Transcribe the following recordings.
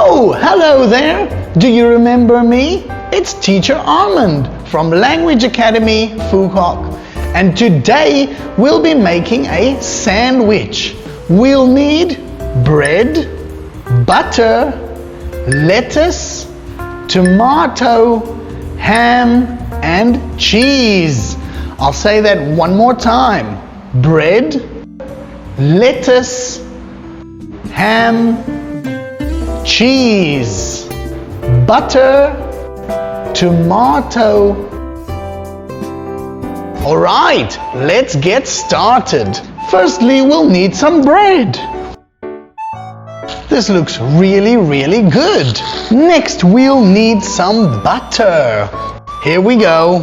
Oh, hello there! Do you remember me? It's Teacher Armand from Language Academy, Phuoc. And today we'll be making a sandwich. We'll need bread, butter, lettuce, tomato, ham, and cheese. I'll say that one more time. Bread, lettuce, ham, cheese, butter, tomato. Alright, let's get started. Firstly, we'll need some bread. This looks really good. Next, we'll need some butter. Here we go.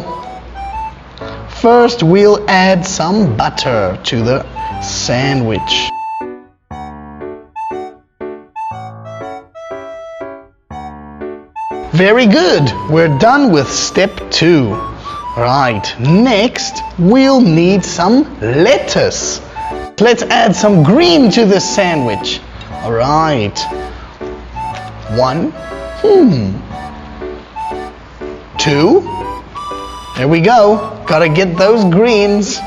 First, we'll add some butter to the sandwich. Very good. We're done with step 2. Right, next we'll need some lettuce. Let's add some green to this sandwich. Alright. 1. 2. There we go. Gotta get those greens.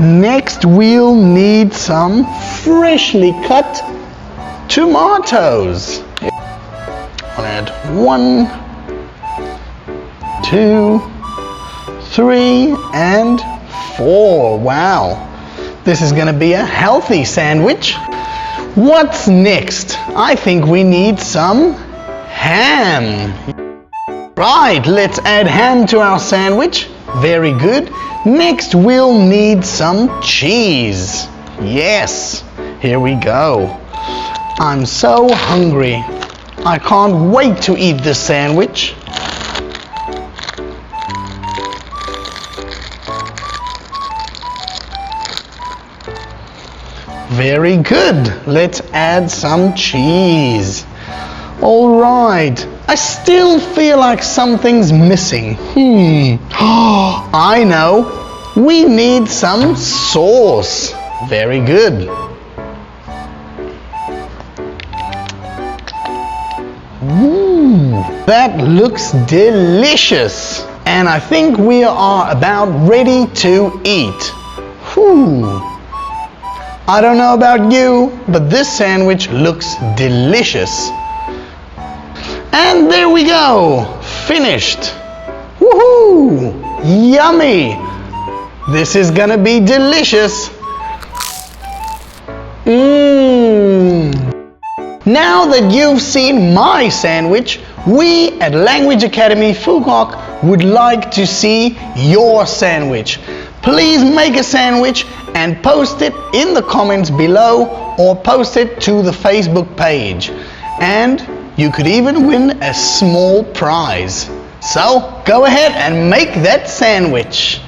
Next we'll need some freshly cut tomatoes. I'll add 1, 2, 3, and 4. Wow. This is gonna be a healthy sandwich. What's next? I think we need some ham. Right, let's add ham to our sandwich. Very good. Next, we'll need some cheese. Yes, here we go. I'm so hungry. I can't wait to eat this sandwich. Very good. Let's add some cheese. All right. I still feel like something's missing. I know. We need some sauce. Very good. That looks delicious. And I think we are about ready to eat. I don't know about you, but this sandwich looks delicious. And there we go, finished. Woohoo! Yummy! This is gonna be delicious. Now that you've seen my sandwich, we at Language Academy Phuoc would like to see your sandwich. Please make a sandwich and post it in the comments below or post it to the Facebook page. And you could even win a small prize. So go ahead and make that sandwich.